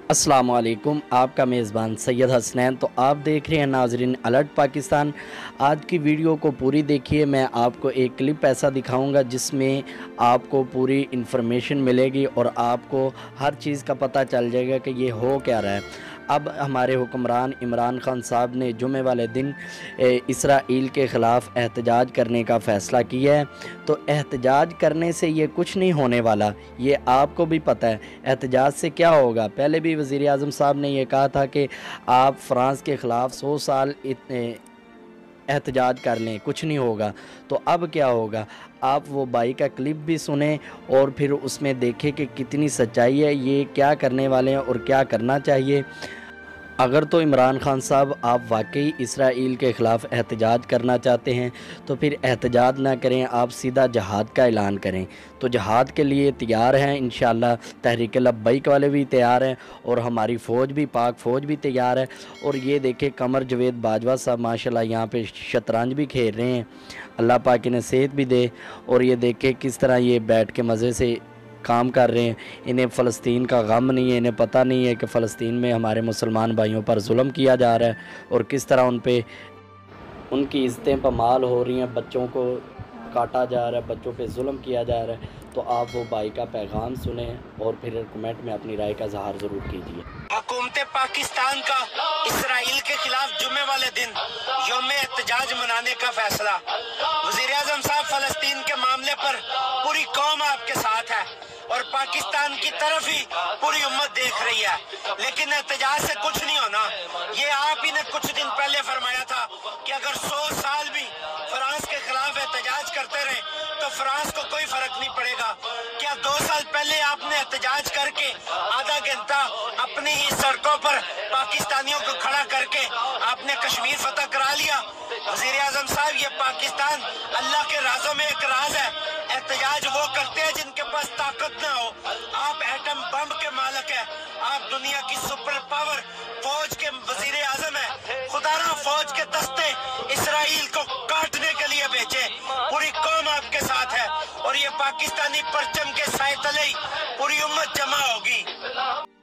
अस्सलाम वालेकुम। आपका मेज़बान सैयद हसनैन। तो आप देख रहे हैं नाजरीन अलर्ट पाकिस्तान। आज की वीडियो को पूरी देखिए। मैं आपको एक क्लिप ऐसा दिखाऊंगा जिसमें आपको पूरी इन्फॉर्मेशन मिलेगी और आपको हर चीज़ का पता चल जाएगा कि ये हो क्या रहा है। अब हमारे हुक्मरान इमरान खान साहब ने जुमे वाले दिन इसराइल के ख़िलाफ़ एहतजाज करने का फ़ैसला किया है। तो एहतजाज करने से ये कुछ नहीं होने वाला, ये आपको भी पता है। एहतजाज से क्या होगा? पहले भी वज़ीर आज़म साहब ने ये कहा था कि आप फ्रांस के ख़िलाफ़ 100 साल एहतजाज कर लें, कुछ नहीं होगा। तो अब क्या होगा? आप वो भाई का क्लिप भी सुने और फिर उसमें देखें कि कितनी सच्चाई है, ये क्या करने वाले हैं और क्या करना चाहिए। अगर तो इमरान खान साहब आप वाकई इसराइल के ख़िलाफ़ एहतजाज करना चाहते हैं तो फिर एहतजाज ना करें, आप सीधा जहाद का ऐलान करें। तो जहाद के लिए तैयार हैं इंशाअल्लाह। तहरीक लब्बैक वाले भी तैयार हैं और हमारी फ़ौज भी, पाक फ़ौज भी तैयार है। और ये देखें कमर जवेद बाजवा साहब माशाल्लाह यहाँ पे शतरंज भी खेल रहे हैं, अल्लाह पाक इन्हें सेहत भी दे। और ये देखें किस तरह ये बैठ के मज़े से काम कर रहे हैं। इन्हें फ़लस्तीन का गम नहीं है, इन्हें पता नहीं है कि फ़लस्तीन में हमारे मुसलमान भाइयों पर जुल्म किया जा रहा है और किस तरह उन पे उनकी इज़्ज़तें पमाल हो रही हैं, बच्चों को काटा जा रहा है, बच्चों पे जुल्म किया जा रहा है। तो आप वो भाई का पैगाम सुने और फिर कमेंट में अपनी राय का इज़हार ज़रूर कीजिए। हुकूमत पाकिस्तान का इसराइल के खिलाफ जुमे वाले दिन यौम एहतजाज मनाने का फैसला। वज़ीर आज़म साहब, फ़लस्तीन के मामले पर पूरी कौम आपके साथ है और पाकिस्तान की तरफ ही पूरी उम्मत देख रही है, लेकिन एहतजाज से कुछ नहीं होना। ये आप ही ने कुछ दिन पहले फरमाया था कि अगर 100 साल भी फ्रांस के खिलाफ एहतजाज करते रहे तो फ्रांस को कोई फर्क नहीं पड़ेगा। क्या 2 साल पहले आपने एहतजाज करके आधा घंटा अपनी ही सड़कों पर पाकिस्तानियों को खड़ा करके आपने कश्मीर फतह करा लिया? वज़ीर आज़म साहब, ये पाकिस्तान अल्लाह के राजों में एक राज है। एहतजाज वो करते हैं जिनके पास ताकत ना हो। आप एटम बम के मालिक है, आप दुनिया की सुपर पावर फौज के वज़ीर आज़म है। खुदारा फौज के दस्ते इसराइल को काटने के लिए भेजे, पूरी कौम आपके साथ है और ये पाकिस्तानी परचम के साए तले पूरी उम्मत जमा होगी।